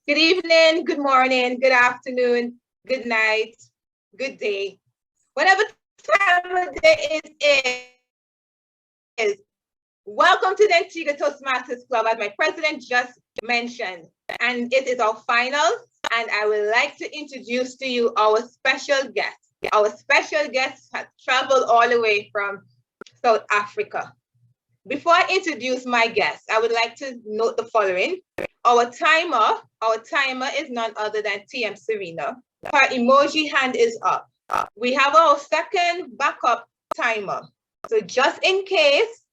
Good evening, good morning, good afternoon, good night, good day. Whatever time of day it is, welcome to the Antigua Toastmasters Club, as my president just mentioned. And it is our finals, and I would like to introduce to you our special guest. Our special guest has traveled all the way from South Africa. Before I introduce my guest, I would like to note the following. Our timer is none other than TM Serena. Her emoji hand is up. We have our second backup timer. So just in case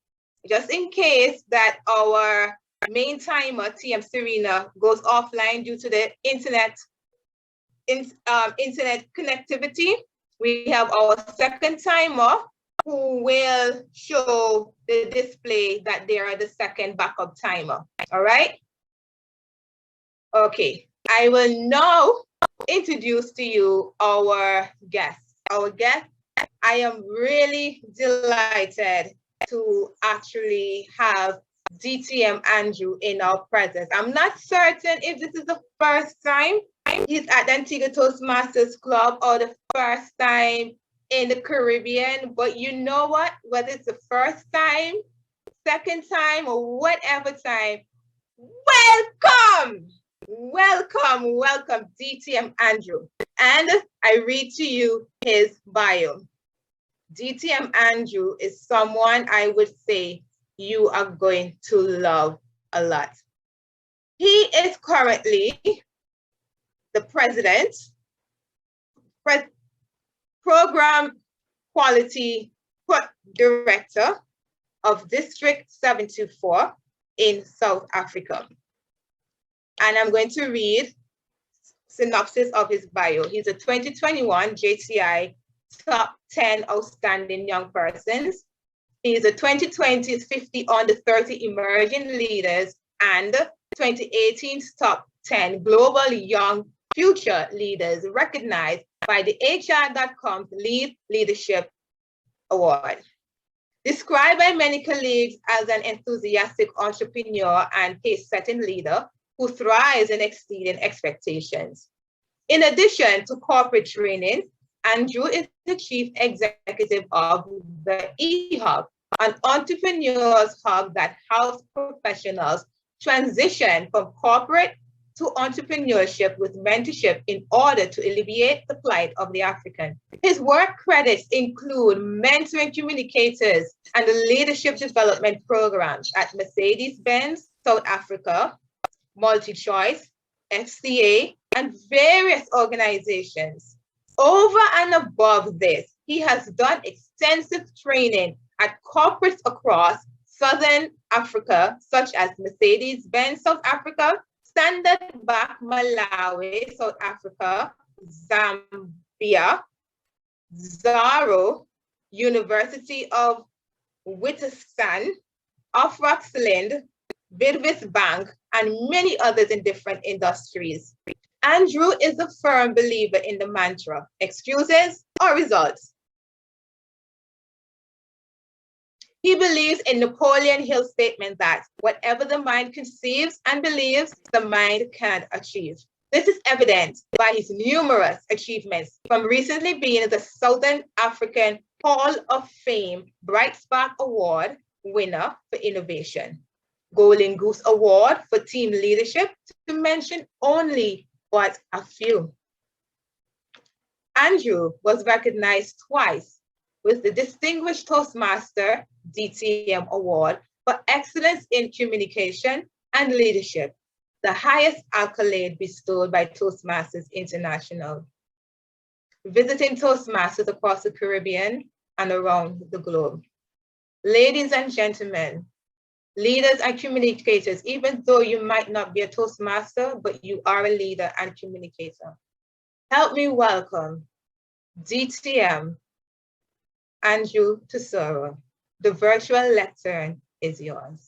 that our main timer, TM Serena, goes offline due to the internet connectivity, we have our second timer who will show the display that they are the second backup timer. All right? Okay, I will now introduce to you our guest. I am really delighted to actually have DTM Andrew in our presence. I'm not certain if this is the first time he's at the Antigua Toastmasters Club or the first time in the Caribbean, but you know what? Whether it's the first time, second time, or whatever time, welcome, DTM Andrew. And I read to you his bio. DTM Andrew is someone I would say you are going to love a lot. He is currently the president, Program Quality Director of District 724 in South Africa. And I'm going to read synopsis of his bio. He's a 2021 JTI Top 10 Outstanding Young Persons. He's a 2020 50 Under 30 Emerging Leaders and 2018 Top 10 Global Young Future Leaders, recognized by the HR.com's Lead Leadership Award. Described by many colleagues as an enthusiastic entrepreneur and pace-setting leader who thrives in exceeding expectations. In addition to corporate training, Andrew is the chief executive of the eHub, an entrepreneurs hub that helps professionals transition from corporate to entrepreneurship with mentorship in order to alleviate the plight of the African. His work credits include mentoring communicators and the leadership development programs at Mercedes-Benz, South Africa, MultiChoice, FCA, and various organizations. Over and above this, he has done extensive training at corporates across Southern Africa, such as Mercedes-Benz, South Africa, Standard Bank, Malawi, South Africa, Zambia, Zaro, University of Witwatersrand, Afroxland, Bidvest Bank, and many others in different industries. Andrew is a firm believer in the mantra, excuses or results. He believes in Napoleon Hill's statement that whatever the mind conceives and believes, the mind can achieve. This is evident by his numerous achievements, from recently being the Southern African Hall of Fame Bright Spark Award winner for innovation, Golden Goose Award for team leadership, to mention only but a few. Andrew was recognized twice with the Distinguished Toastmaster DTM Award for excellence in communication and leadership, the highest accolade bestowed by Toastmasters International, visiting Toastmasters across the Caribbean and around the globe. Ladies and gentlemen, leaders and communicators, even though you might not be a Toastmaster, but you are a leader and communicator, help me welcome DTM Andrew Tsuro. The virtual lectern is yours.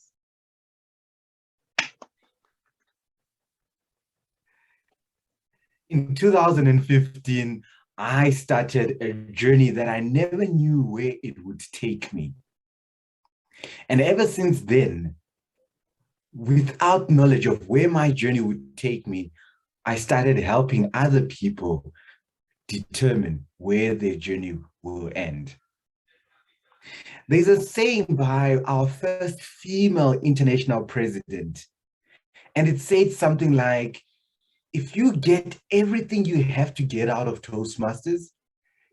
In 2015, I started a journey that I never knew where it would take me. And ever since then, without knowledge of where my journey would take me, I started helping other people determine where their journey will end. There's a saying by our first female international president, and it said something like, if you get everything you have to get out of Toastmasters,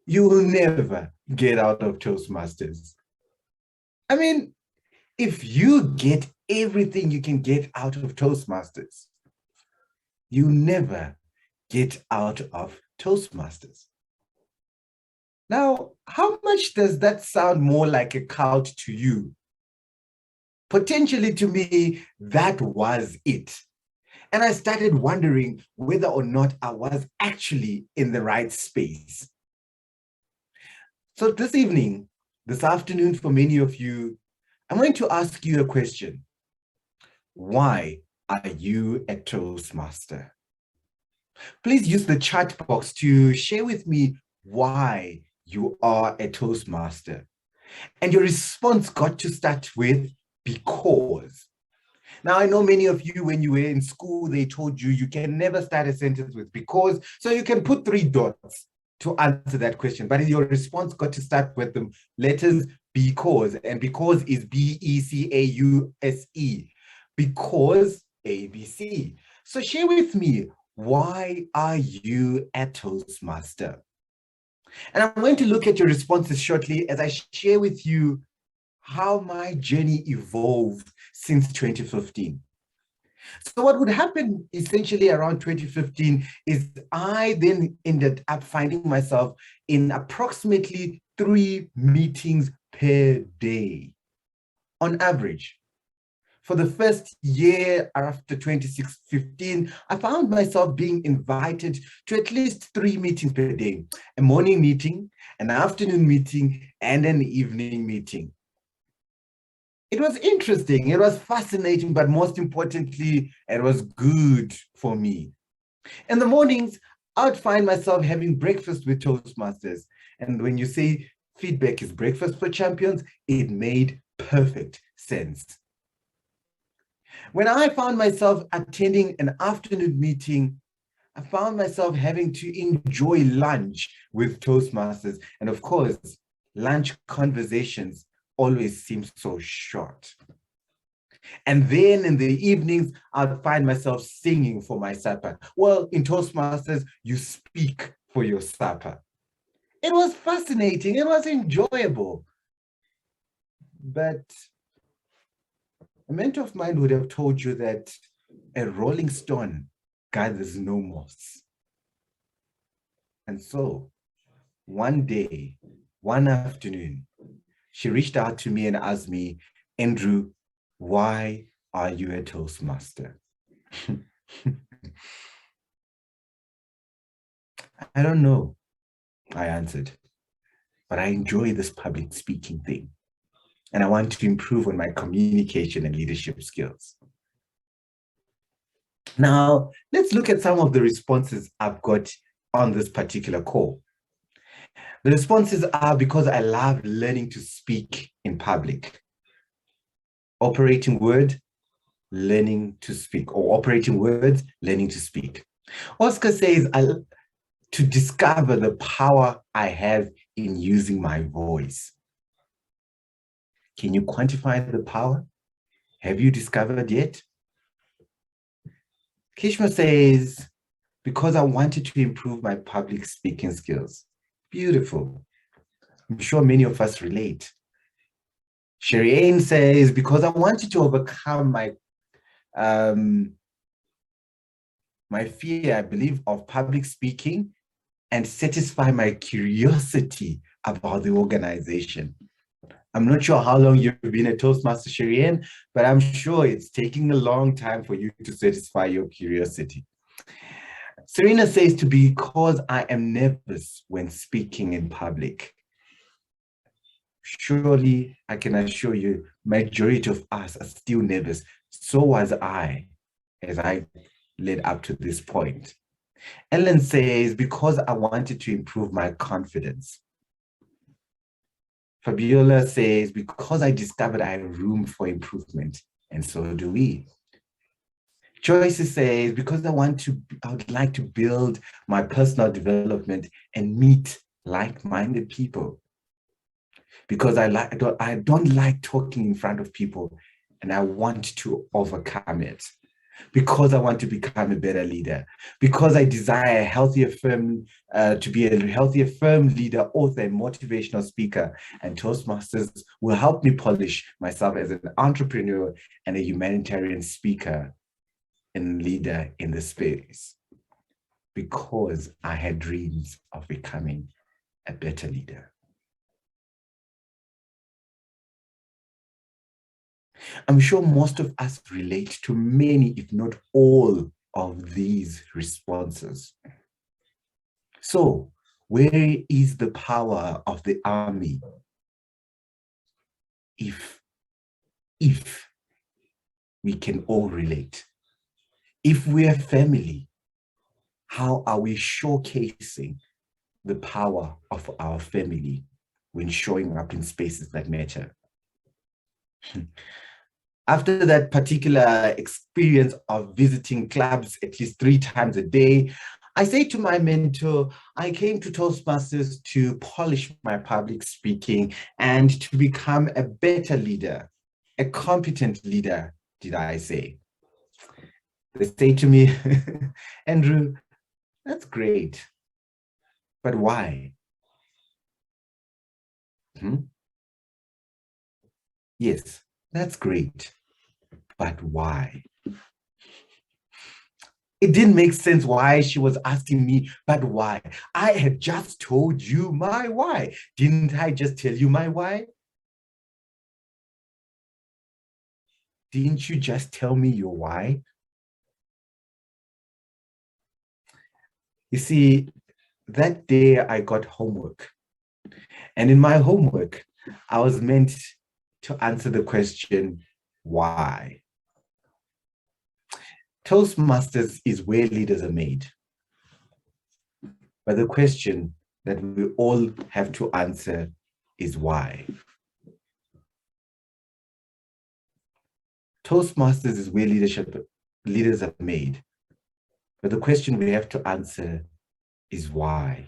you will never get out of Toastmasters. I mean, if you get everything you can get out of Toastmasters, you never get out of Toastmasters. Now, how much does that sound more like a cult to you? Potentially to me, that was it. And I started wondering whether or not I was actually in the right space. So this afternoon, for many of you, I'm going to ask you a question. Why are you a Toastmaster? Please use the chat box to share with me why you are a Toastmaster. And your response got to start with because. Now, I know many of you, when you were in school, they told you can never start a sentence with because, so you can put 3 dots to answer that question. But your response got to start with the letters because, and because is B-E-C-A-U-S-E, because ABC. So share with me, why are you a Toastmaster? And I'm going to look at your responses shortly as I share with you how my journey evolved since 2015. So what would happen essentially around 2015 is I then ended up finding myself in approximately 3 meetings per day on average. For the first year after 2015, I found myself being invited to at least 3 meetings per day, a morning meeting, an afternoon meeting, and an evening meeting. It was interesting, it was fascinating, but most importantly, it was good for me. In the mornings, I would find myself having breakfast with Toastmasters. And when you say feedback is breakfast for champions, it made perfect sense. When I found myself attending an afternoon meeting, I found myself having to enjoy lunch with Toastmasters. And of course, lunch conversations always seems so short. And then in the evenings, I'd find myself singing for my supper. Well, in Toastmasters, you speak for your supper. It was fascinating, it was enjoyable. But a mentor of mine would have told you that a rolling stone gathers no moss. And so one day, one afternoon, she reached out to me and asked me, Andrew, why are you a Toastmaster? I don't know, I answered, but I enjoy this public speaking thing. And I want to improve on my communication and leadership skills. Now, let's look at some of the responses I've got on this particular call. The responses are because I love learning to speak in public. Operating word, learning to speak, or operating words, learning to speak. Oscar says, to discover the power I have in using my voice. Can you quantify the power? Have you discovered yet? Kishma says, because I wanted to improve my public speaking skills. Beautiful. I'm sure many of us relate. Sherry Ann says, because I wanted to overcome my fear, I believe, of public speaking and satisfy my curiosity about the organization. I'm not sure how long you've been a Toastmaster, Sherry Ann, but I'm sure it's taking a long time for you to satisfy your curiosity. Serena says, because I am nervous when speaking in public. Surely, I can assure you, majority of us are still nervous. So was I, as I led up to this point. Ellen says, because I wanted to improve my confidence. Fabiola says, because I discovered I have room for improvement, and so do we. Joyce says, because I would like to build my personal development and meet like-minded people. Because I don't like talking in front of people, and I want to overcome it. Because I want to become a better leader. Because I desire to be a healthier, firm leader, author, and motivational speaker. And Toastmasters will help me polish myself as an entrepreneur and a humanitarian speaker and leader in the space, because I had dreams of becoming a better leader. I'm sure most of us relate to many, if not all, of these responses. So, where is the power of the army if we can all relate? If we are family, how are we showcasing the power of our family when showing up in spaces that matter? After that particular experience of visiting clubs at least 3 times a day, I say to my mentor, I came to Toastmasters to polish my public speaking and to become a better leader, a competent leader, did I say. They say to me, Andrew, that's great, but why? Yes, that's great, but why? It didn't make sense why she was asking me, but why? I had just told you my why. Didn't I just tell you my why? Didn't you just tell me your why? You see, that day I got homework. And in my homework, I was meant to answer the question, why? Toastmasters is where leaders are made. But the question that we all have to answer is why. Toastmasters is where leaders are made. But the question we have to answer is why.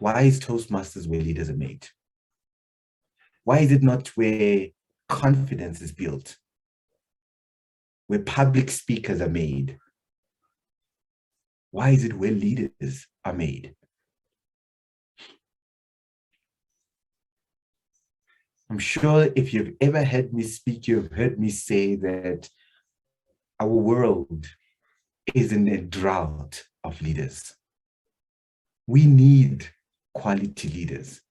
Why is Toastmasters where leaders are made? Why is it not where confidence is built? Where public speakers are made? Why is it where leaders are made? I'm sure if you've ever heard me speak, you've heard me say that our world is in a drought of leaders. We need quality leaders.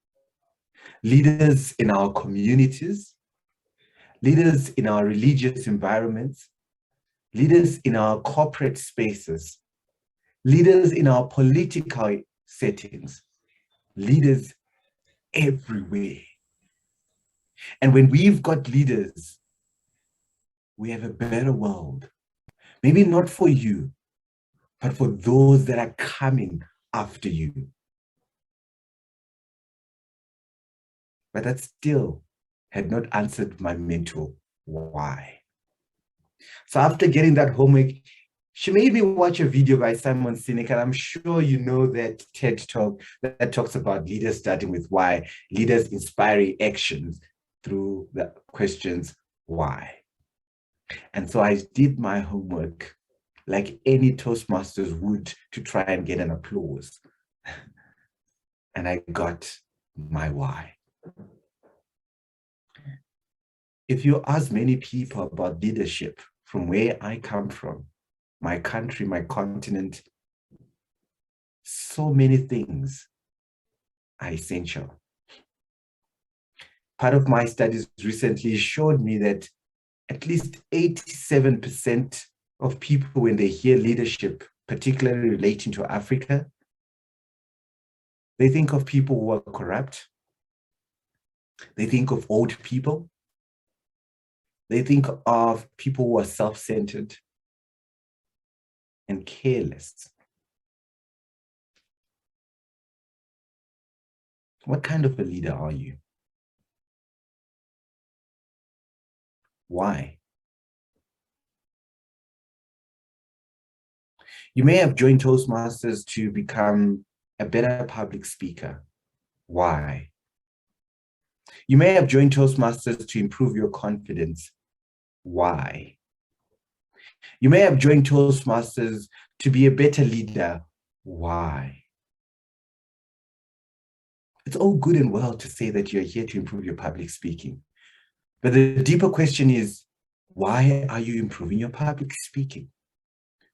Leaders in our communities, leaders in our religious environments, leaders in our corporate spaces, leaders in our political settings, leaders everywhere. And when we've got leaders, we have a better world. Maybe not for you, but for those that are coming after you. But that still had not answered my mentor why. So after getting that homework, she made me watch a video by Simon Sinek, and I'm sure you know that TED Talk that talks about leaders starting with why, leaders inspiring actions through the questions why. And so I did my homework like any Toastmasters would to try and get an applause. And I got my why. If you ask many people about leadership from where I come from, my country, my continent, so many things are essential. Part of my studies recently showed me that at least 87% of people, when they hear leadership, particularly relating to Africa, they think of people who are corrupt. They think of old people. They think of people who are self-centered and careless. What kind of a leader are you? Why? You may have joined Toastmasters to become a better public speaker. Why? You may have joined Toastmasters to improve your confidence. Why? You may have joined Toastmasters to be a better leader. Why? It's all good and well to say that you're here to improve your public speaking. But the deeper question is, why are you improving your public speaking?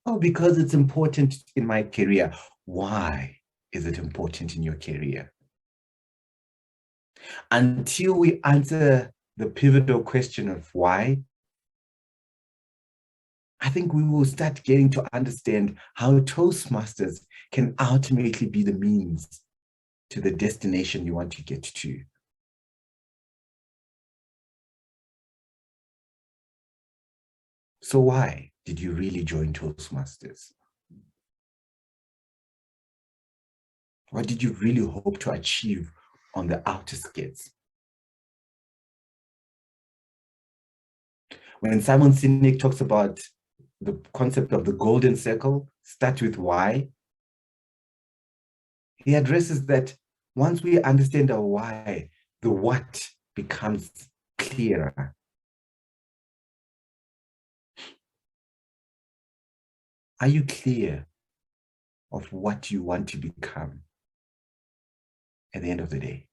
Oh, because it's important in my career. Why is it important in your career? Until we answer the pivotal question of why, I think we will start getting to understand how Toastmasters can ultimately be the means to the destination you want to get to. So why did you really join Toastmasters? What did you really hope to achieve on the outer skirts? When Simon Sinek talks about the concept of the golden circle, start with why, he addresses that once we understand our why, the what becomes clearer. Are you clear of what you want to become at the end of the day?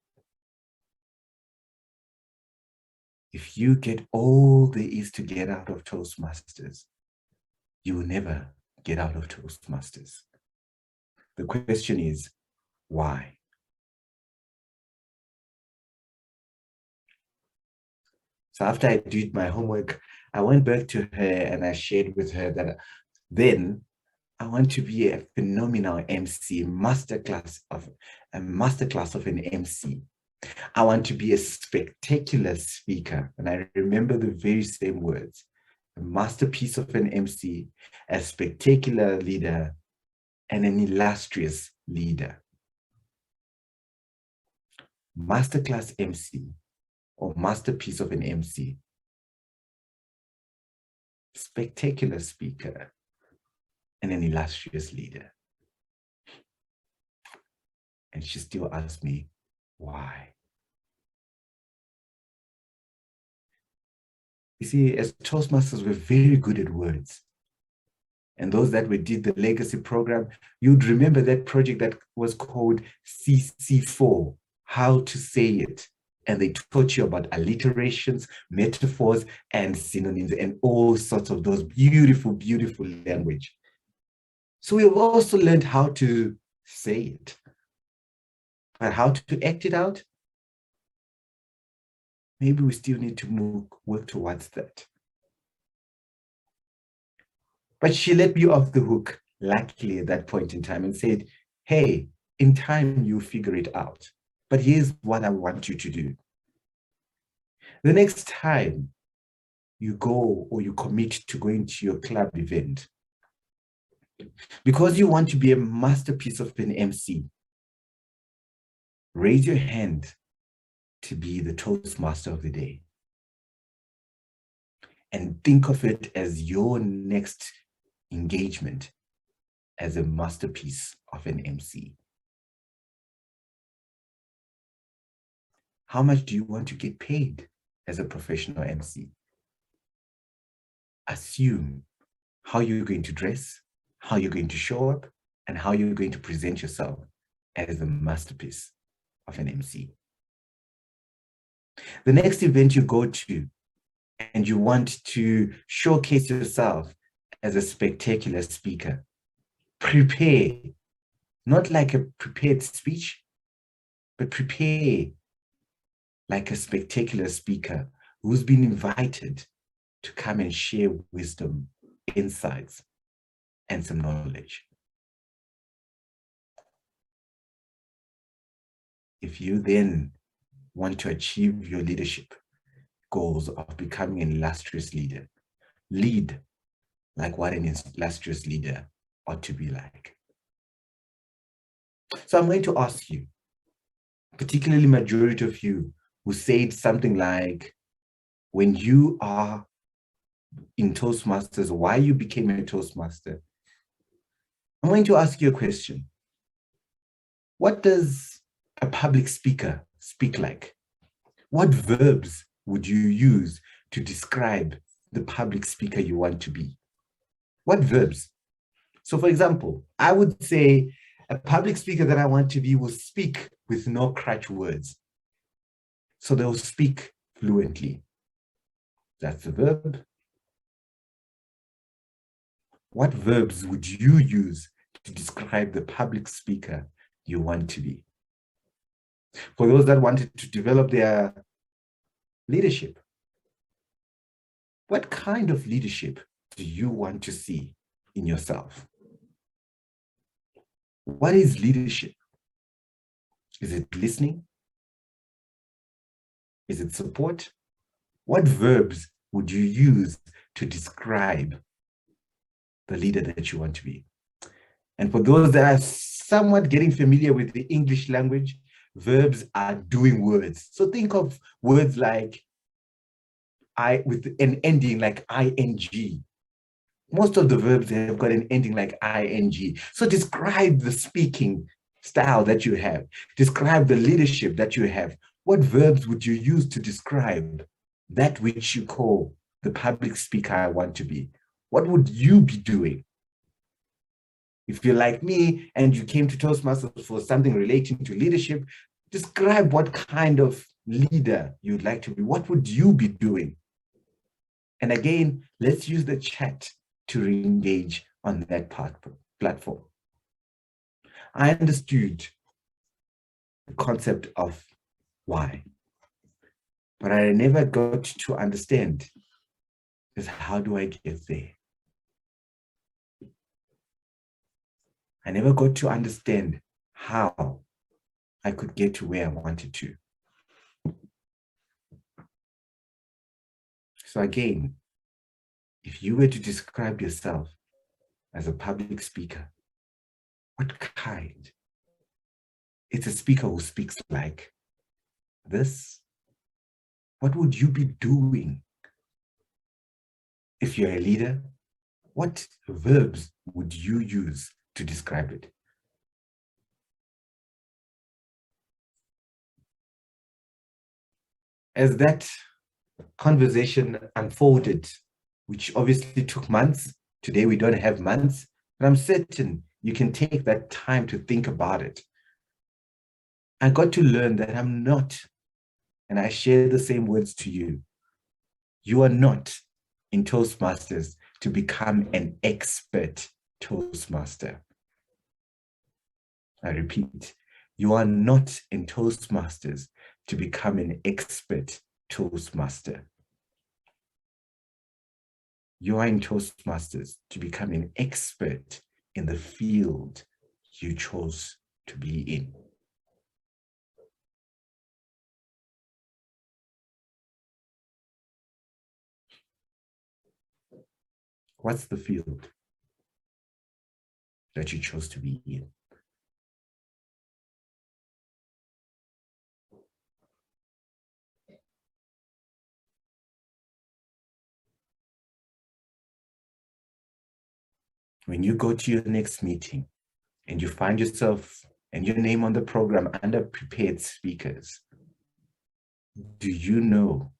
If you get all there is to get out of Toastmasters, you will never get out of Toastmasters. The question is, why? So after I did my homework, I went back to her and I shared with her that then I want to be a phenomenal MC, masterclass of an MC. I want to be a spectacular speaker. And I remember the very same words: a masterpiece of an MC, a spectacular leader, and an illustrious leader. Masterclass MC or masterpiece of an MC, spectacular speaker, and an illustrious leader. And she still asked me, why? You see, as Toastmasters, we're very good at words. And those that we did the legacy program, you'd remember that project that was called CC4, how to say it. And they taught you about alliterations, metaphors, and synonyms, and all sorts of those beautiful, beautiful language. So we've also learned how to say it, but how to act it out, maybe we still need to work towards that. But she let me off the hook, luckily, at that point in time and said, hey, in time, you'll figure it out. But here's what I want you to do. The next time you go or you commit to going to your club event, because you want to be a masterpiece of an MC, raise your hand to be the Toastmaster of the day. And think of it as your next engagement as a masterpiece of an MC. How much do you want to get paid as a professional MC? Assume how you're going to dress, how you're going to show up, and how you're going to present yourself as a masterpiece of an MC. The next event you go to and you want to showcase yourself as a spectacular speaker, prepare, not like a prepared speech, but prepare like a spectacular speaker who's been invited to come and share wisdom, insights, and some knowledge. If you then want to achieve your leadership goals of becoming an illustrious leader, lead like what an illustrious leader ought to be like. So I'm going to ask you, particularly majority of you who said something like, when you are in Toastmasters, why you became a Toastmaster, I'm going to ask you a question. What does a public speaker speak like? What verbs would you use to describe the public speaker you want to be? What verbs? So for example, I would say a public speaker that I want to be will speak with no crutch words. So they'll speak fluently. That's the verb. What verbs would you use to describe the public speaker you want to be? For those that wanted to develop their leadership, what kind of leadership do you want to see in yourself? What is leadership? Is it listening? Is it support? What verbs would you use to describe the leader that you want to be? And for those that are somewhat getting familiar with the English language, verbs are doing words. So think of words like with an ending like ing. Most of the verbs have got an ending like ing. So describe the speaking style that you have. Describe the leadership that you have. What verbs would you use to describe that which you call the public speaker I want to be? What would you be doing? If you're like me and you came to Toastmasters for something relating to leadership, describe what kind of leader you'd like to be. What would you be doing? And again, let's use the chat to re-engage on that platform. I understood the concept of why, but I never got to understand is how do I get there? I never got to understand how I could get to where I wanted to. So again, if you were to describe yourself as a public speaker, what kind? It's a speaker who speaks like this. What would you be doing? If you're a leader, what verbs would you use to describe it? As that conversation unfolded, which obviously took months, today we don't have months, but I'm certain you can take that time to think about it. I got to learn that I'm not, and I share the same words to you. You are not in Toastmasters to become an expert Toastmaster. I repeat, you are not in Toastmasters to become an expert Toastmaster. You are in Toastmasters to become an expert in the field you chose to be in. What's the field that you chose to be in? When you go to your next meeting and you find yourself and your name on the program under prepared speakers, do you know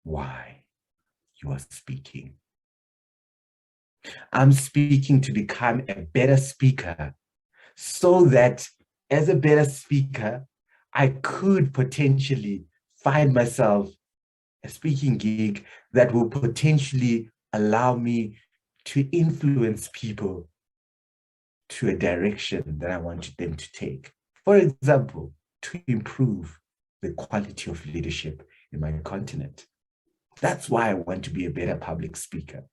why you are speaking? I'm speaking to become a better speaker so that as a better speaker, I could potentially find myself a speaking gig that will potentially allow me to influence people to a direction that I want them to take. For example, to improve the quality of leadership in my continent. That's why I want to be a better public speaker,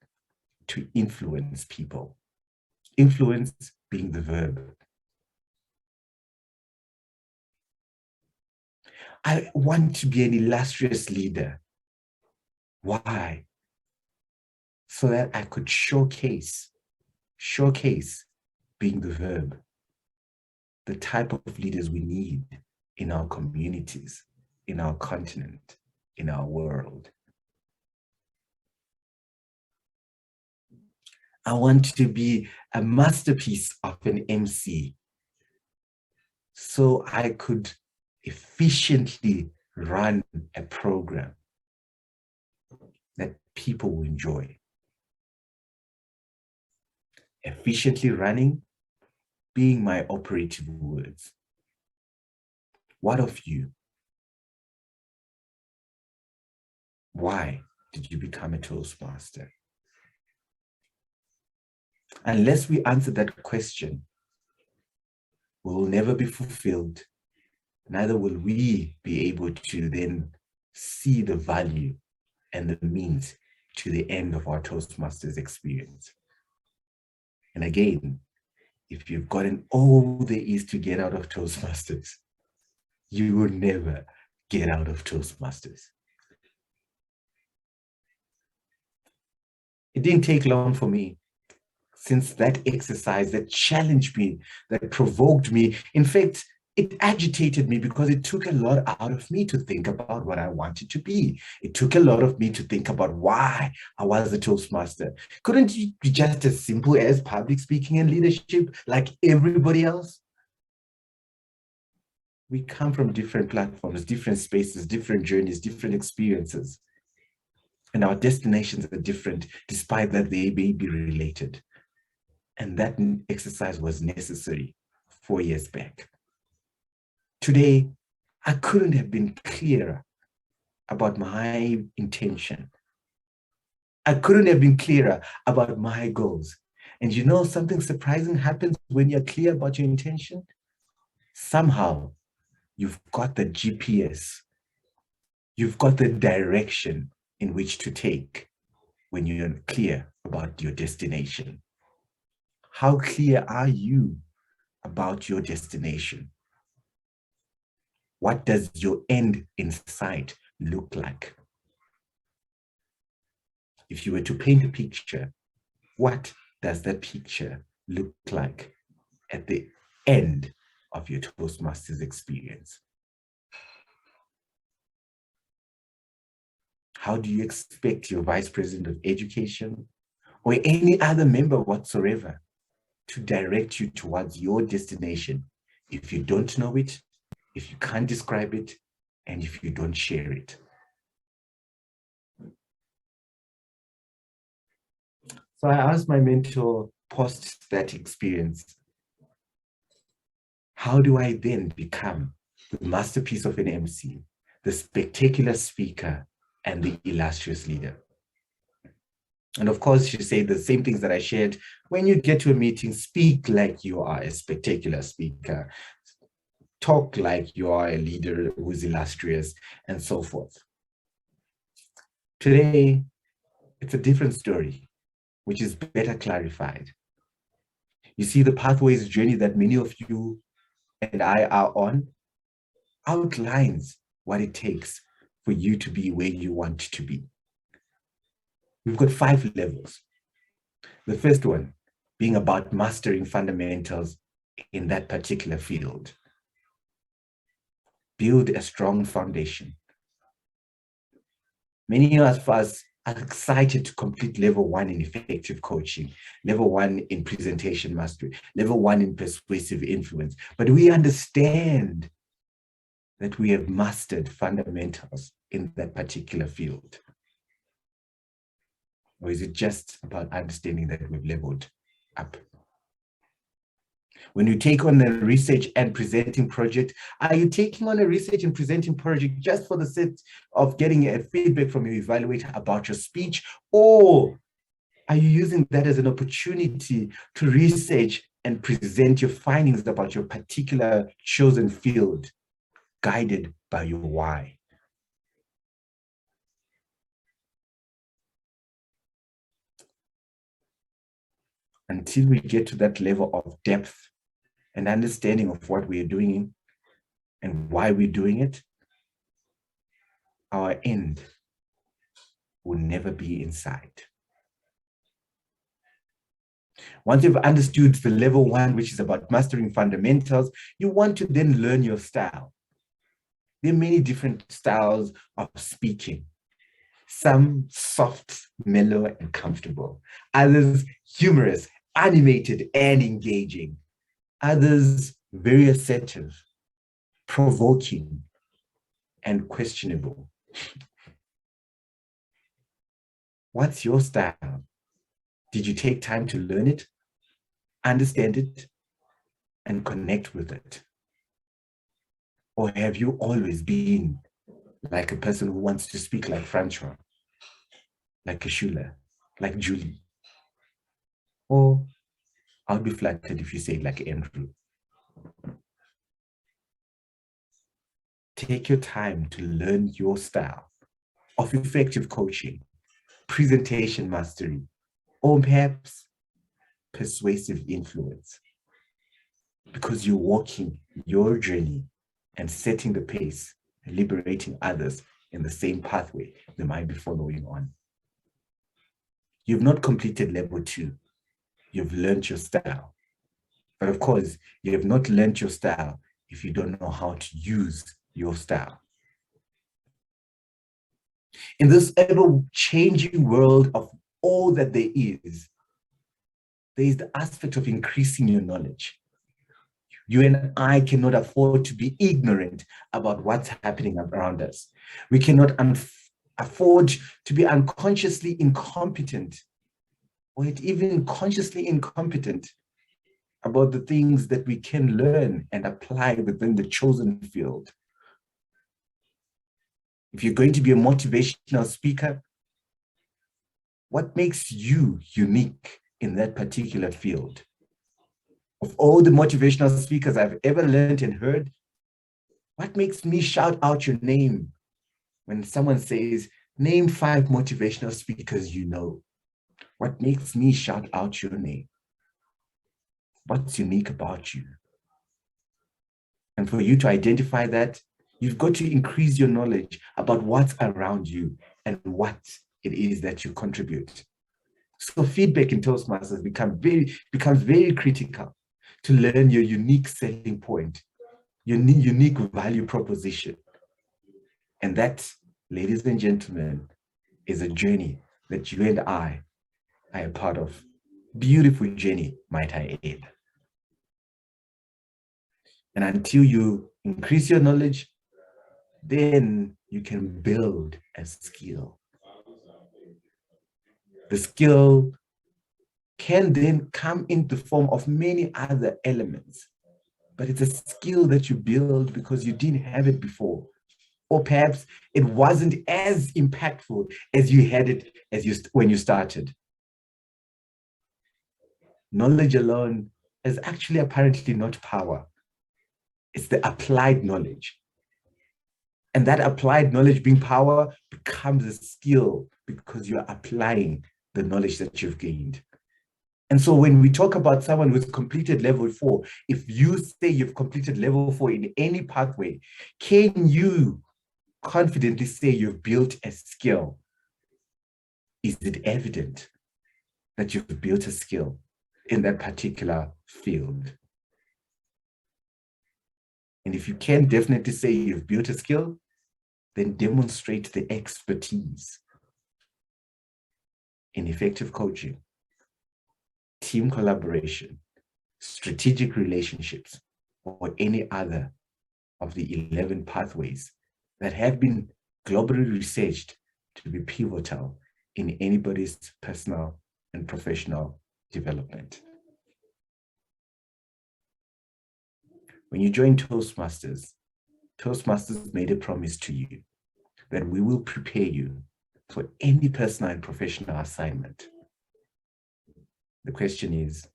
to influence people. Influence being the verb. I want to be an illustrious leader. Why? So that I could showcase being the verb, the type of leaders we need in our communities, in our continent, in our world. I want to be a masterpiece of an MC so I could efficiently run a program that people will enjoy. Efficiently running being my operative words. What of you? Why did you become a Toastmaster? Unless we answer that question, we will never be fulfilled. Neither will we be able to then see the value and the means to the end of our Toastmasters experience. And again, if you've gotten all there is to get out of Toastmasters, you will never get out of Toastmasters. It didn't take long for me since that exercise that challenged me, that provoked me. In fact, it agitated me because it took a lot out of me to think about what I wanted to be. It took a lot of me to think about why I was a Toastmaster. Couldn't it be just as simple as public speaking and leadership like everybody else? We come from different platforms, different spaces, different journeys, different experiences. And our destinations are different, despite that they may be related. And that exercise was necessary 4 years back. Today, I couldn't have been clearer about my intention. I couldn't have been clearer about my goals. And you know, something surprising happens when you're clear about your intention. Somehow, you've got the GPS. You've got the direction in which to take when you're clear about your destination. How clear are you about your destination? What does your end in sight look like? If you were to paint a picture, what does that picture look like at the end of your Toastmasters experience? How do you expect your Vice President of Education or any other member whatsoever to direct you towards your destination if you don't know it, if you can't describe it, and if you don't share it? So I asked my mentor post that experience, how do I then become the masterpiece of an MC, the spectacular speaker, and the illustrious leader? And of course, she said the same things that I shared. When you get to a meeting, speak like you are a spectacular speaker, talk like you are a leader who's illustrious, and so forth. Today, it's a different story, which is better clarified. You see, the Pathways journey that many of you and I are on outlines what it takes for you to be where you want to be. We've got 5 levels. The first one being about mastering fundamentals in that particular field. Build a strong foundation. Many of us are excited to complete level 1 in effective coaching, level 1 in presentation mastery, level 1 in persuasive influence. But we understand that we have mastered fundamentals in that particular field. Or is it just about understanding that we've leveled up? When you take on a research and presenting project, are you taking on a research and presenting project just for the sake of getting a feedback from your evaluator about your speech? Or are you using that as an opportunity to research and present your findings about your particular chosen field, guided by your why? Until we get to that level of depth and understanding of what we are doing and why we're doing it, our end will never be in sight. Once you've understood the level 1, which is about mastering fundamentals, you want to then learn your style. There are many different styles of speaking. Some soft, mellow, and comfortable. Others humorous, animated, and engaging. Others very assertive, provoking, and questionable. What's your style? Did you take time to learn it, understand it, and connect with it? Or have you always been like a person who wants to speak like Francois, like Kashula, like Julie? Or I'll be flattered if you say like Andrew. Take your time to learn your style of effective coaching, presentation mastery, or perhaps persuasive influence, because you're walking your journey and setting the pace and liberating others in the same pathway they might be following on. You've not completed level 2. You've learned your style. But of course, you have not learned your style if you don't know how to use your style. In this ever-changing world of all that there is the aspect of increasing your knowledge. You and I cannot afford to be ignorant about what's happening around us. We cannot afford to be unconsciously incompetent or even consciously incompetent about the things that we can learn and apply within the chosen field. If you're going to be a motivational speaker, what makes you unique in that particular field? Of all the motivational speakers I've ever learned and heard, what makes me shout out your name when someone says, name 5 motivational speakers you know? What makes me shout out your name? What's unique about you? And for you to identify that, you've got to increase your knowledge about what's around you and what it is that you contribute. So feedback in Toastmasters becomes very critical to learn your unique selling point, your unique value proposition. And that, ladies and gentlemen, is a journey that you and I are a part of. Beautiful journey, might I add. And until you increase your knowledge, then you can build a skill. The skill can then come in the form of many other elements, but it's a skill that you build because you didn't have it before, or perhaps it wasn't as impactful as you had it when you started. Knowledge alone is actually apparently not power. It's the applied knowledge. And that applied knowledge being power becomes a skill because you're applying the knowledge that you've gained. And so when we talk about someone who's completed level 4, if you say you've completed level 4 in any pathway, can you confidently say you've built a skill? Is it evident that you've built a skill in that particular field? And if you can definitely say you've built a skill, then demonstrate the expertise in effective coaching, team collaboration, strategic relationships, or any other of the 11 pathways that have been globally researched to be pivotal in anybody's personal and professional development. When you join Toastmasters, Toastmasters made a promise to you that we will prepare you for any personal and professional assignment. The question is,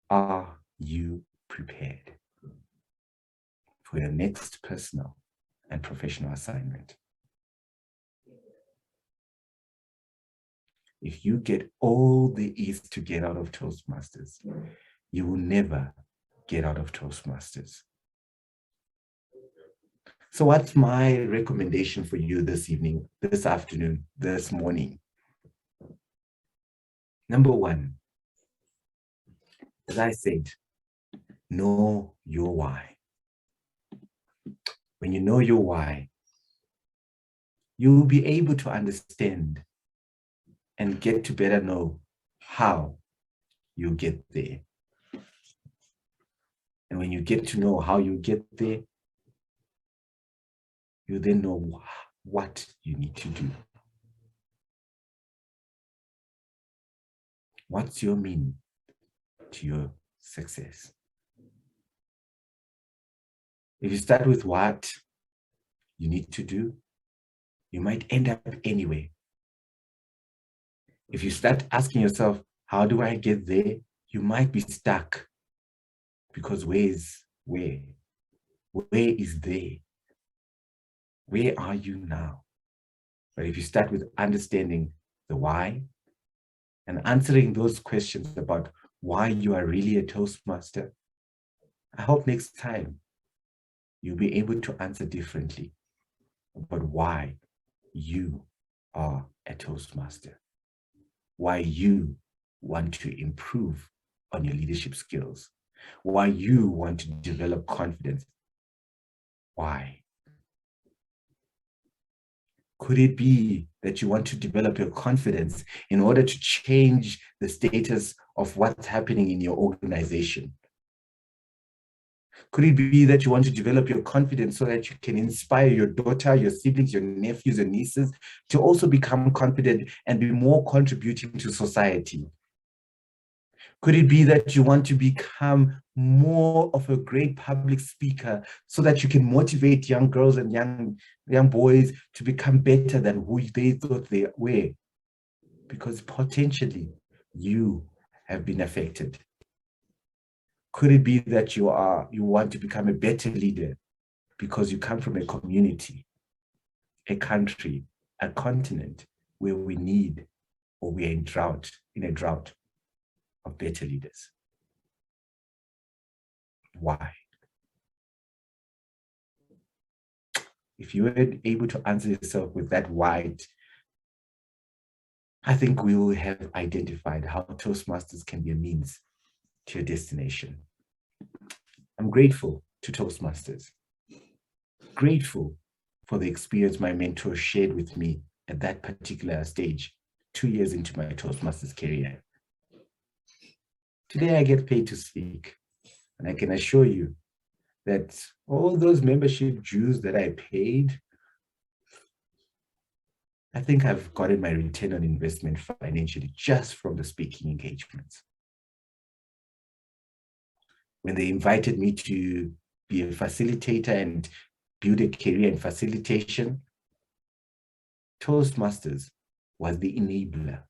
are you prepared for your next personal and professional assignment? If you get all there is to get out of Toastmasters, you will never get out of Toastmasters. So what's my recommendation for you this evening, this afternoon, this morning? Number 1, as I said, know your why. When you know your why, you'll be able to understand and get to better know how you get there. And when you get to know how you get there, you then know what you need to do. What's your meaning to your success? If you start with what you need to do, you might end up anywhere. If you start asking yourself, how do I get there? You might be stuck, because where is where? Where is there? Where are you now? But if you start with understanding the why and answering those questions about why you are really a Toastmaster, I hope next time you'll be able to answer differently about why you are a Toastmaster, why you want to improve on your leadership skills, why you want to develop confidence. Why? Could it be that you want to develop your confidence in order to change the status of what's happening in your organization? Could it be that you want to develop your confidence so that you can inspire your daughter, your siblings, your nephews, and nieces to also become confident and be more contributing to society? Could it be that you want to become more of a great public speaker so that you can motivate young girls and young boys to become better than who they thought they were? Because potentially you have been affected. Could it be that you want to become a better leader because you come from a community, a country, a continent where we need, or we are in a drought of better leaders? Why? If you were able to answer yourself with that why, I think we will have identified how Toastmasters can be a means to your destination. I'm grateful to Toastmasters, grateful for the experience my mentor shared with me at that particular stage, 2 years into my Toastmasters career. Today I get paid to speak, and I can assure you that all those membership dues that I paid, I think I've gotten my return on investment financially just from the speaking engagements. When they invited me to be a facilitator and build a career in facilitation, Toastmasters was the enabler.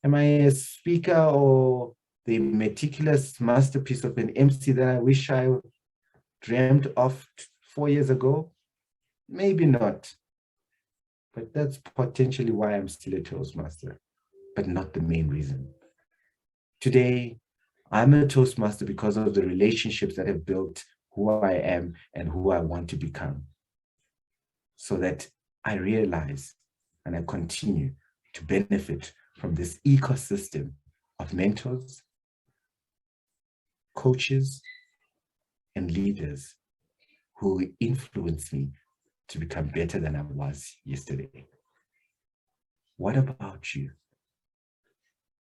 Am I a speaker or the meticulous masterpiece of an MC that I wish I dreamt of 4 years ago? Maybe not. But that's potentially why I'm still a Toastmaster, but not the main reason. Today, I'm a Toastmaster because of the relationships that have built who I am and who I want to become, so that I realize and I continue to benefit from this ecosystem of mentors, coaches, and leaders who influence me to become better than I was yesterday. What about you?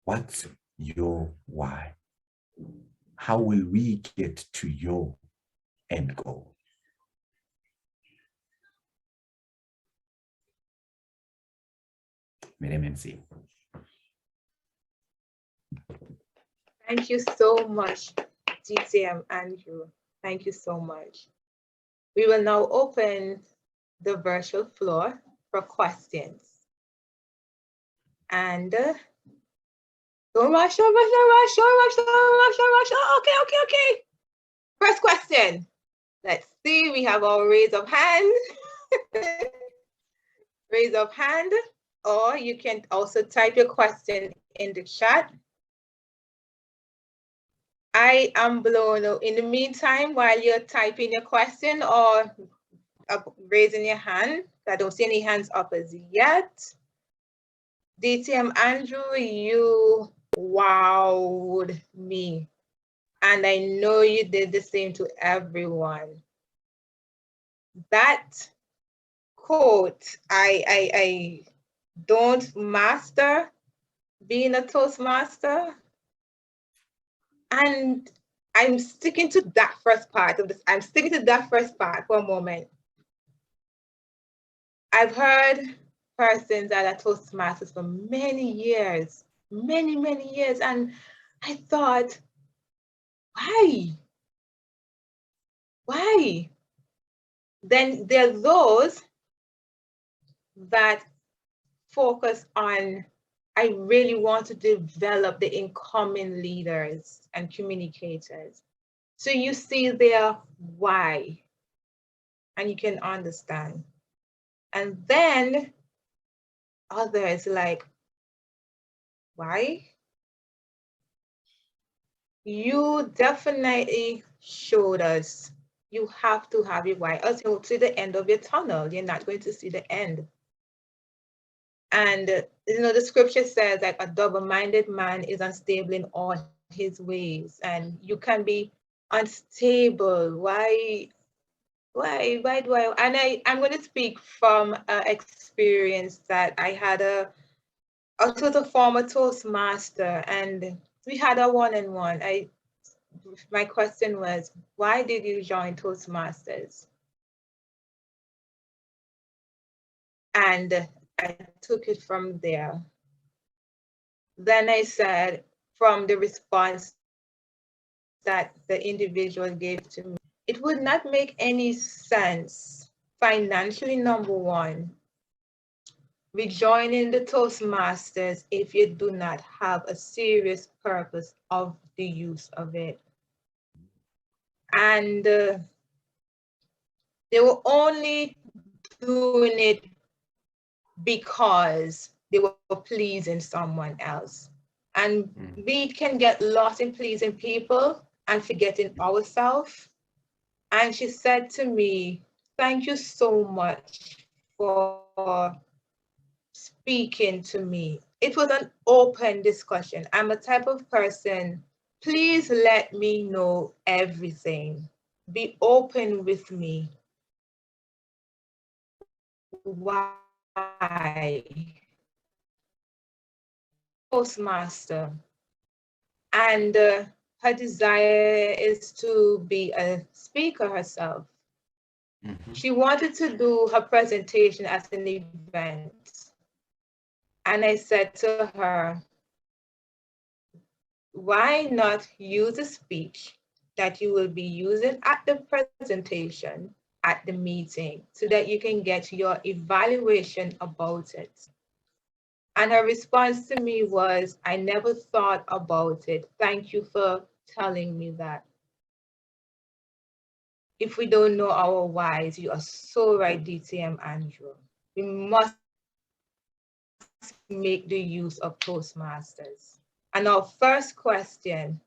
What's your why? How will we get to your end goal? Madam MC. Thank you so much, DTM Andrew. Thank you so much. We will now open the virtual floor for questions. And don't rush. Okay. First question. Let's see, we have our raise of hand. Raise of hand, or you can also type your question in the chat. I am blown. In the meantime, while you're typing your question or raising your hand, I don't see any hands up as yet. DTM Andrew, you wowed me. And I know you did the same to everyone. That quote, I don't master being a Toastmaster. And I'm sticking to that first part of this. I'm sticking to that first part for a moment. I've heard persons that are Toastmasters for many years, many years. And I thought, why? Why? Then there are those that focus on, I really want to develop the incoming leaders and communicators. So you see their why, and you can understand. And then others like, why? You definitely showed us you have to have your why, else you'll see the end of your tunnel. You're not going to see the end. And the scripture says like a double-minded man is unstable in all his ways, and you can be unstable. Why do I? And I'm going to speak from experience that I had I was a former Toastmaster, and we had a one-on-one. My question was, why did you join Toastmasters? And I took it from there. Then I said, from the response that the individual gave to me, it would not make any sense financially, number one, rejoining the Toastmasters if you do not have a serious purpose of the use of it. And they were only doing it because they were pleasing someone else. And we can get lost in pleasing people and forgetting ourselves. And she said to me, thank you so much for speaking to me. It was an open discussion. I'm a type of person, please let me know everything. Be open with me. Why? Toastmaster. And her desire is to be a speaker herself. She wanted to do her presentation as an event. And I said to her, why not use a speech that you will be using at the presentation at the meeting so that you can get your evaluation about it? And her response to me was, I never thought about it. Thank you for telling me that. If we don't know our whys, you are so right, DTM Andrew. We must make the use of Toastmasters. And our first question,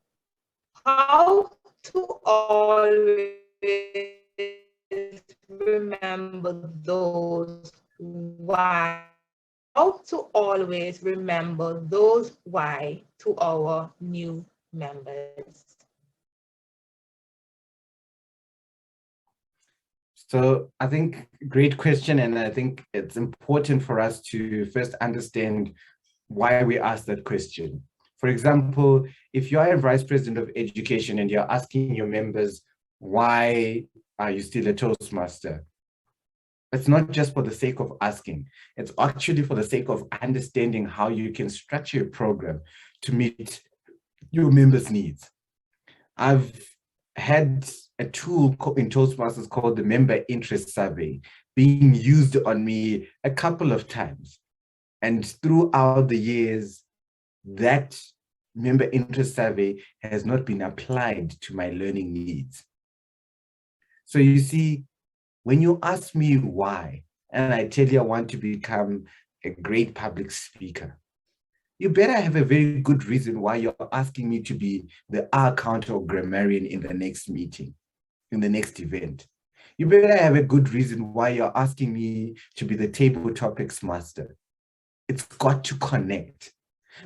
how to always remember those why. How to always remember those why to our new members. So I think great question, and I think it's important for us to first understand why we ask that question. For example, if you are a vice president of education and you're asking your members, why are you still a Toastmaster? It's not just for the sake of asking, it's actually for the sake of understanding how you can structure a program to meet your members' needs. I've had a tool in Toastmasters called the Member Interest Survey being used on me a couple of times. And throughout the years, that Member Interest Survey has not been applied to my learning needs. So you see, when you ask me why, and I tell you I want to become a great public speaker, you better have a very good reason why you're asking me to be the R-counter or grammarian in the next meeting, in the next event. You better have a good reason why you're asking me to be the table topics master. It's got to connect.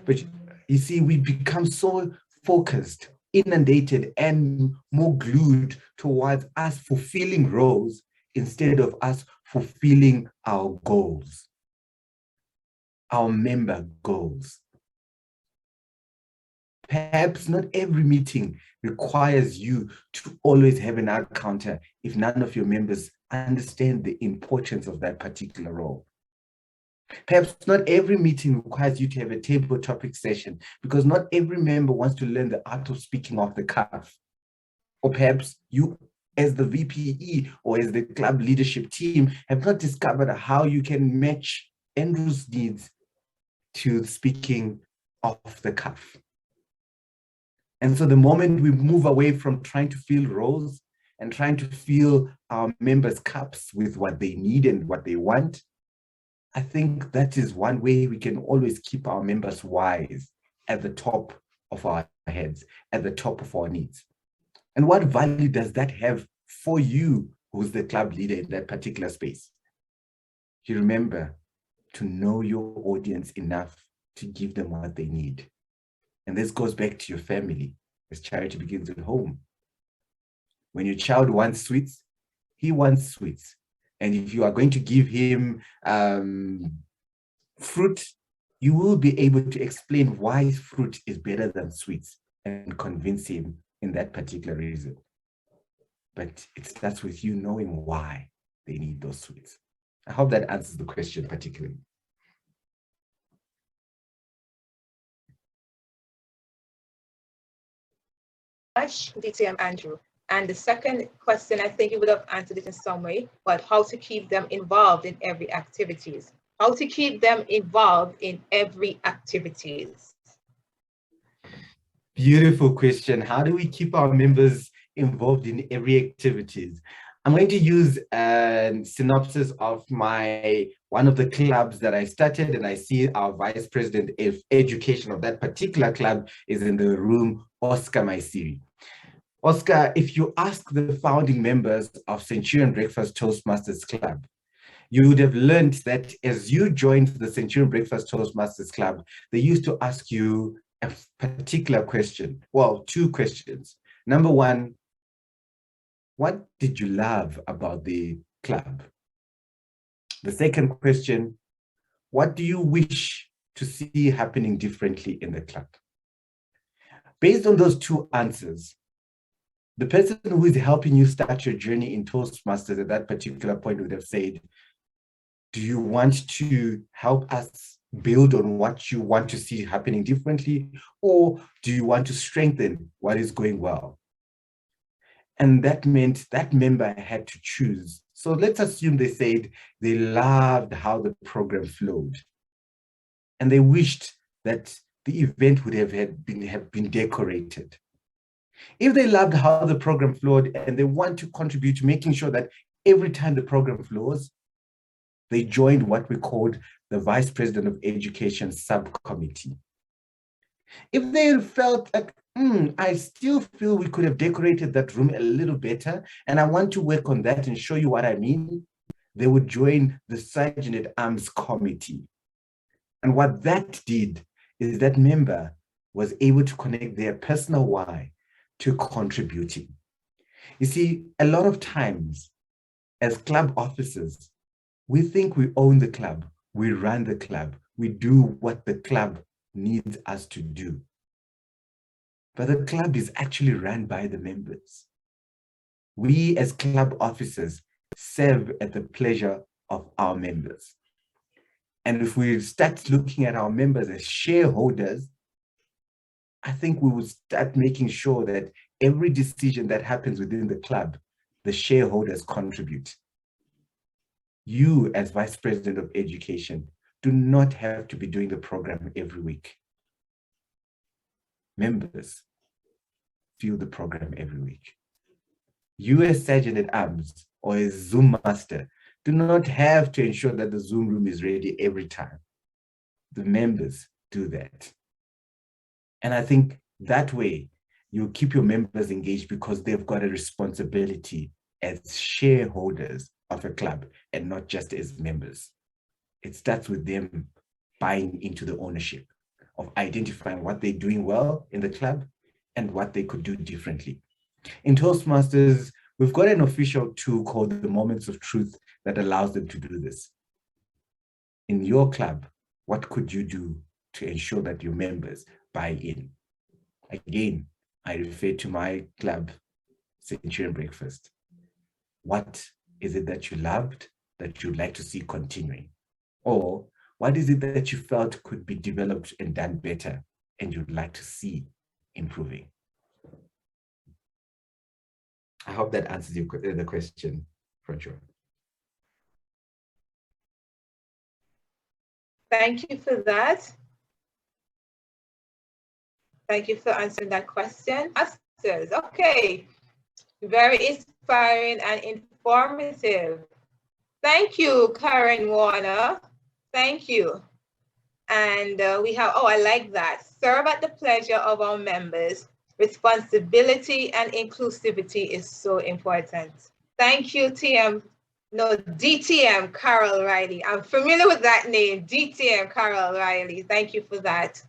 But you see, we become so focused, inundated, and more glued towards us fulfilling roles instead of us fulfilling our goals, our member goals. Perhaps not every meeting requires you to always have an ad counter if none of your members understand the importance of that particular role. Perhaps not every meeting requires you to have a table topic session because not every member wants to learn the art of speaking off the cuff. Or perhaps you, as the VPE or as the club leadership team, have not discovered how you can match Andrew's needs to speaking off the cuff. And so the moment we move away from trying to fill roles and trying to fill our members' cups with what they need and what they want, I think that is one way we can always keep our members' whys at the top of our heads, at the top of our needs. And what value does that have for you, who's the club leader in that particular space? You remember to know your audience enough to give them what they need. And this goes back to your family, as charity begins at home. When your child wants sweets, he wants sweets. And if you are going to give him fruit, you will be able to explain why fruit is better than sweets and convince him in that particular reason. But it starts with you knowing why they need those sweets. I hope that answers the question particularly. DTM Andrew. And the second question, I think you would have answered it in some way, but how to keep them involved in every activities. How to keep them involved in every activities. Beautiful question. How do we keep our members involved in every activities? I'm going to use a synopsis of one of the clubs that I started, and I see our vice president of education of that particular club is in the room, Oscar Maisiri. Oscar, if you ask the founding members of Centurion Breakfast Toastmasters Club, you would have learned that as you joined the Centurion Breakfast Toastmasters Club, they used to ask you a particular question. Well, two questions. Number one, what did you love about the club? The second question, what do you wish to see happening differently in the club? Based on those two answers, the person who is helping you start your journey in Toastmasters at that particular point would have said, do you want to help us build on what you want to see happening differently, or do you want to strengthen what is going well? And that meant that member had to choose. So let's assume they said they loved how the program flowed, and they wished that the event would have been decorated. If they loved how the program flowed and they want to contribute to making sure that every time the program flows, they joined what we called the Vice President of Education subcommittee. If they felt like, I still feel we could have decorated that room a little better, and I want to work on that and show you what I mean, they would join the Sergeant at Arms committee. And what that did is that member was able to connect their personal why to contributing. You see, a lot of times as club officers, we think we own the club, we run the club, we do what the club needs us to do. But the club is actually run by the members. We as club officers serve at the pleasure of our members. And if we start looking at our members as shareholders, I think we will start making sure that every decision that happens within the club, the shareholders contribute. You, as Vice President of Education, do not have to be doing the program every week. Members feel the program every week. You, as Sergeant at Arms or as Zoom Master, do not have to ensure that the Zoom room is ready every time. The members do that. And I think that way you keep your members engaged because they've got a responsibility as shareholders of a club and not just as members. It starts with them buying into the ownership of identifying what they're doing well in the club and what they could do differently. In Toastmasters, We've got an official tool called the Moments of Truth that allows them to do this. In your club, what could you do to ensure that your members buy in? Again, I refer to my club, Centurion Breakfast. What is it that you loved that you'd like to see continuing? Or what is it that you felt could be developed and done better and you'd like to see improving? I hope that answers the question, Francois. Thank you for that. Thank you for answering that question. Okay, very inspiring and informative. Thank you, Karen Warner. Thank you. And we have, oh, I like that. Serve at the pleasure of our members. Responsibility and inclusivity is so important. Thank you, DTM Carol Riley. I'm familiar with that name, DTM Carol Riley. Thank you for that.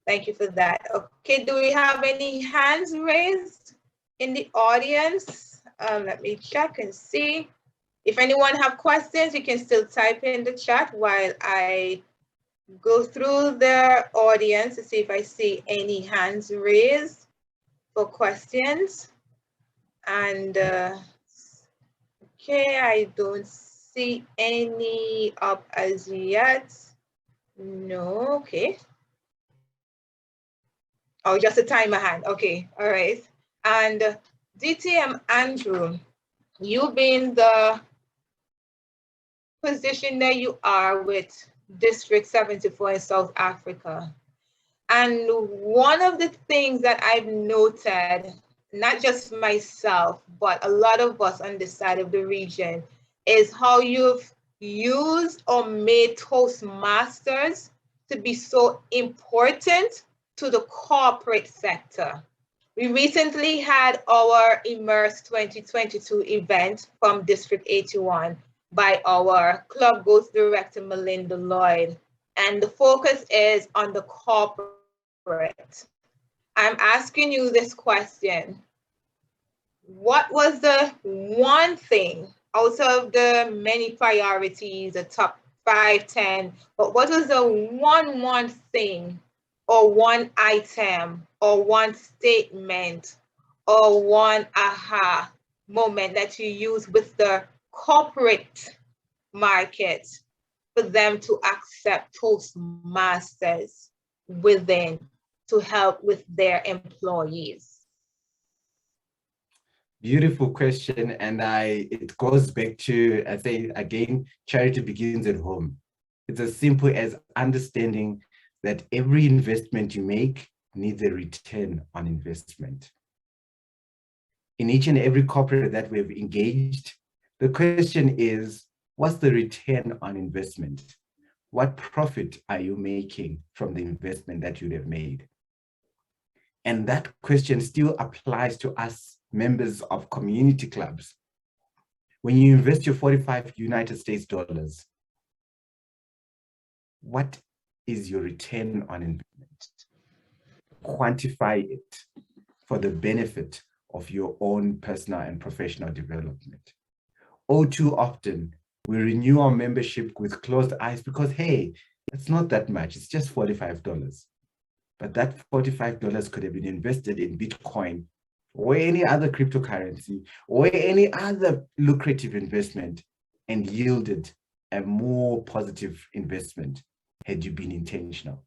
Thank you for that. Okay, do we have any hands raised in the audience? Let me check and see. If anyone have questions, you can still type in the chat while I go through the audience to see if I see any hands raised for questions. And okay, I don't see any up as yet. No, okay. Oh, just a timer hand. Okay, all right. And DTM Andrew, you being the position that you are with District 74 in South Africa. And one of the things that I've noted, not just myself, but a lot of us on this side of the region, is how you've used or made Toastmasters to be so important to the corporate sector. We recently had our Immerse 2022 event from District 81 by our Club Growth Director, Melinda Lloyd. And the focus is on the corporate. I'm asking you this question. What was the one thing out of the many priorities, the top 5, 10, but what was the one thing or one item or one statement or one aha moment that you use with the corporate market for them to accept Toastmasters within to help with their employees? Beautiful question. And it goes back to, I say again, charity begins at home. It's as simple as understanding that every investment you make needs a return on investment. In each and every corporate that we've engaged, the question is, what's the return on investment? What profit are you making from the investment that you'd have made? And that question still applies to us members of community clubs. When you invest your 45 United States dollars, what is your return on investment? Quantify it for the benefit of your own personal and professional development. Oh, too often, we renew our membership with closed eyes because, hey, it's not that much, it's just $45. But that $45 could have been invested in Bitcoin or any other cryptocurrency or any other lucrative investment and yielded a more positive investment had you been intentional.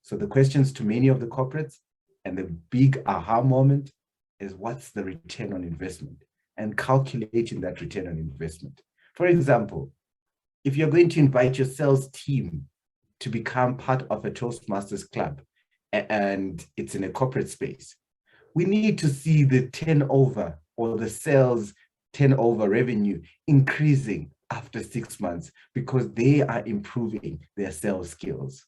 So the questions to many of the corporates and the big aha moment is, what's the return on investment? And calculating that return on investment. For example, if you're going to invite your sales team to become part of a Toastmasters club and it's in a corporate space, we need to see the turnover or the sales turnover revenue increasing after 6 months because they are improving their sales skills.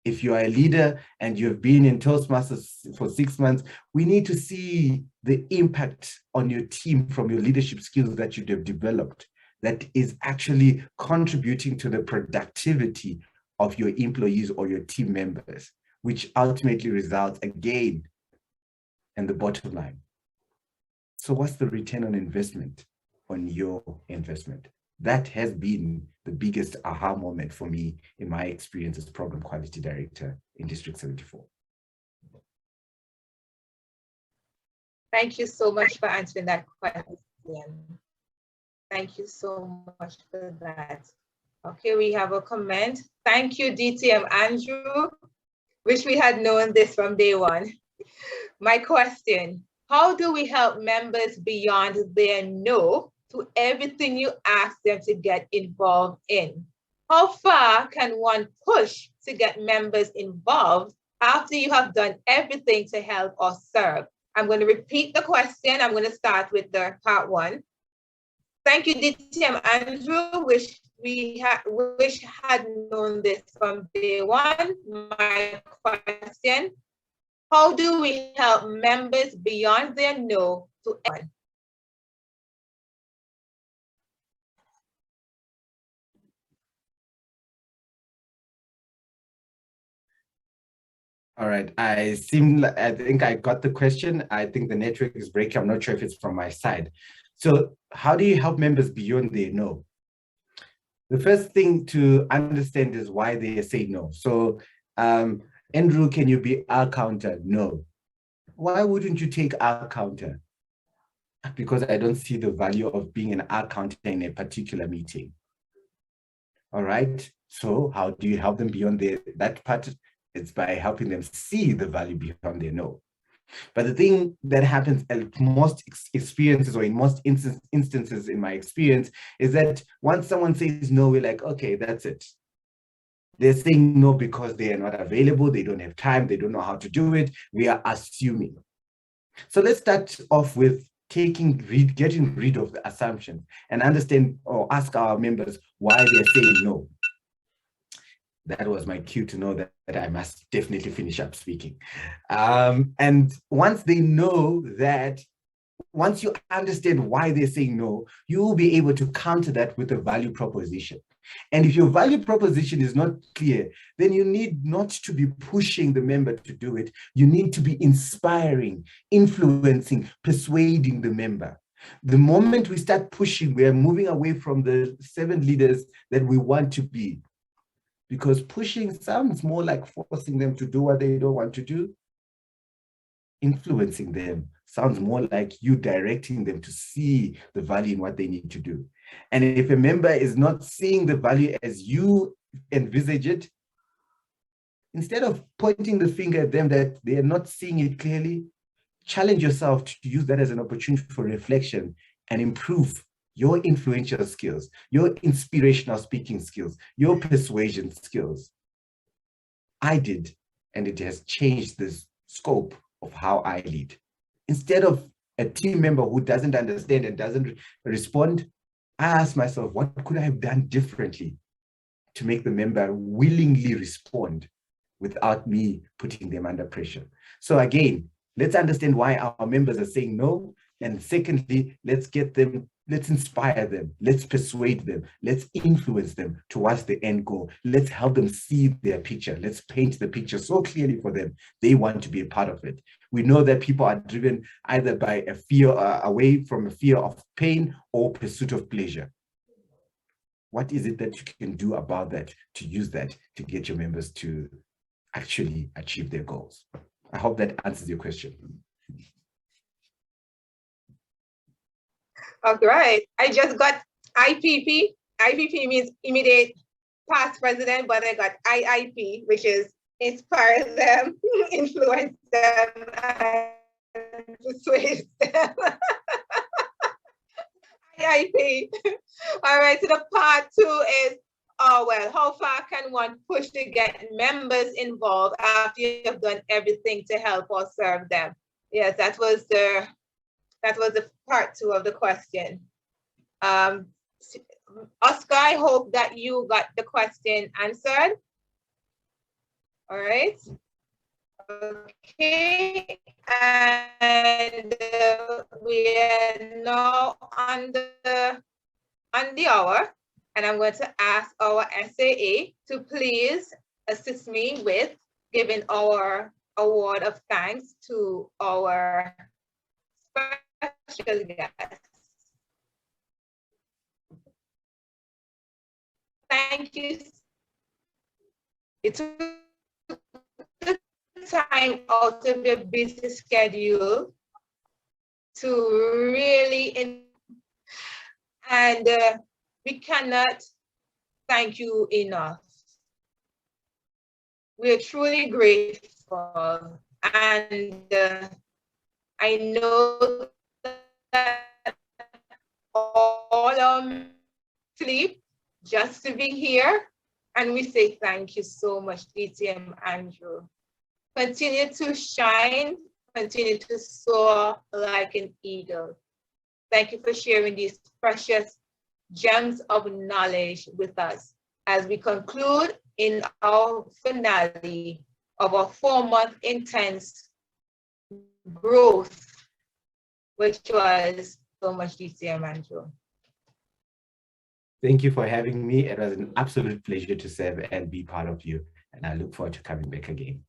If you are a leader and you've been in Toastmasters for 6 months, we need to see the impact on your team from your leadership skills that you have developed that is actually contributing to the productivity of your employees or your team members, which ultimately results again in the bottom line. So what's the return on investment on your investment? That has been the biggest aha moment for me in my experience as Program Quality Director in District 74. Thank you so much for answering that question. Thank you so much for that. Okay, we have a comment. Thank you, DTM Andrew. Wish we had known this from day one. My question, how do we help members beyond their no to everything you ask them to get involved in? How far can one push to get members involved after you have done everything to help or serve? I'm going to repeat the question. I'm going to start with the part one. Thank you, DTM Andrew. Wish had known this from day one. My question, how do we help members beyond their no to everyone? All right, I think I got the question. I think the network is breaking. I'm not sure if it's from my side. So how do you help members beyond their no? The first thing to understand is why they say no. So Andrew, can you be our counter? No. Why wouldn't you take our counter? Because I don't see the value of being an our counter in a particular meeting. All right, so how do you help them beyond that part? It's by helping them see the value beyond their no. But the thing that happens at most experiences, or in most instances in my experience, is that once someone says no, we're like, okay, that's it. They're saying no because they are not available, they don't have time, they don't know how to do it. We are assuming. So let's start off with getting rid of the assumptions and understand or ask our members why they're saying no. That was my cue to know that I must definitely finish up speaking. And once they know that, once you understand why they're saying no, you will be able to counter that with a value proposition. And if your value proposition is not clear, then you need not to be pushing the member to do it. You need to be inspiring, influencing, persuading the member. The moment we start pushing, we are moving away from the 7 leaders that we want to be. Because pushing sounds more like forcing them to do what they don't want to do. Influencing them sounds more like you directing them to see the value in what they need to do. And if a member is not seeing the value as you envisage it, instead of pointing the finger at them that they are not seeing it clearly, challenge yourself to use that as an opportunity for reflection and improve your influential skills, your inspirational speaking skills, your persuasion skills. I did, and it has changed the scope of how I lead. Instead of a team member who doesn't understand and doesn't respond, I asked myself, what could I have done differently to make the member willingly respond without me putting them under pressure? So again, let's understand why our members are saying no. And secondly, let's inspire them, let's persuade them, let's influence them towards the end goal. Let's help them see their picture. Let's paint the picture so clearly for them. They want to be a part of it. We know that people are driven either by a fear, away from a fear of pain or pursuit of pleasure. What is it that you can do about that, to use that to get your members to actually achieve their goals? I hope that answers your question. All right, I just got IPP. IPP means immediate past president, but I got IIP, which is inspire them, influence them, and persuade them. IIP. All right, so the part 2 is, oh, well, how far can one push to get members involved after you have done everything to help or serve them? Yes, that was the part 2 of the question. Oscar, I hope that you got the question answered. All right. Okay, and we are now on the hour, and I'm going to ask our SAA to please assist me with giving our award of thanks to our special special guest. Thank you. It took the time out of your busy schedule to really, and we cannot thank you enough. We are truly grateful, and I know that all our sleep just to be here, and we say thank you so much, DTM Andrew. Continue to shine, continue to soar like an eagle. Thank you for sharing these precious gems of knowledge with us as we conclude in our finale of our 4-month intense growth, which was so much DTM Andrew. Thank you for having me. It was an absolute pleasure to serve and be part of you. And I look forward to coming back again.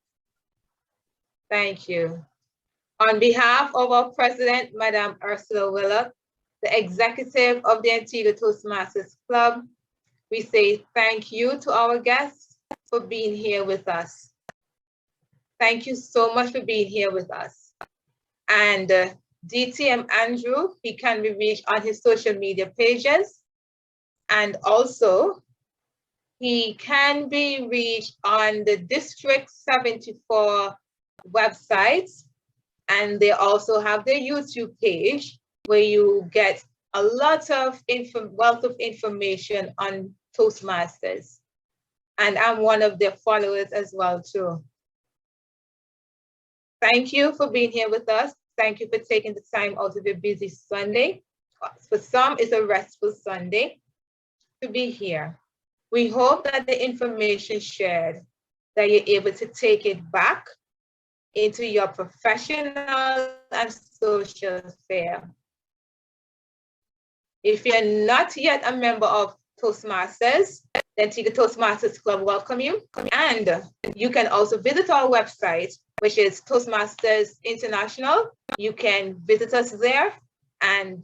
Thank you. On behalf of our president, Madam Ursula Willard, the executive of the Antigua Toastmasters Club, we say thank you to our guests for being here with us. Thank you so much for being here with us. And DTM Andrew, he can be reached on his social media pages. And also, he can be reached on the District 74 websites. And they also have their YouTube page where you get a lot of wealth of information on Toastmasters. And I'm one of their followers as well too. Thank you for being here with us. Thank you for taking the time out of your busy Sunday. For some, it's a restful Sunday to be here. We hope that the information shared, that you're able to take it back into your professional and social sphere. If you're not yet a member of Toastmasters, then the Toastmasters Club welcome you. And you can also visit our website, which is Toastmasters International. You can visit us there and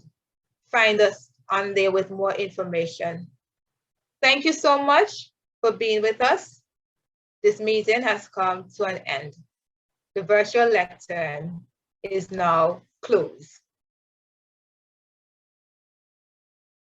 find us on there with more information. Thank you so much for being with us. This meeting has come to an end. The virtual lectern is now closed.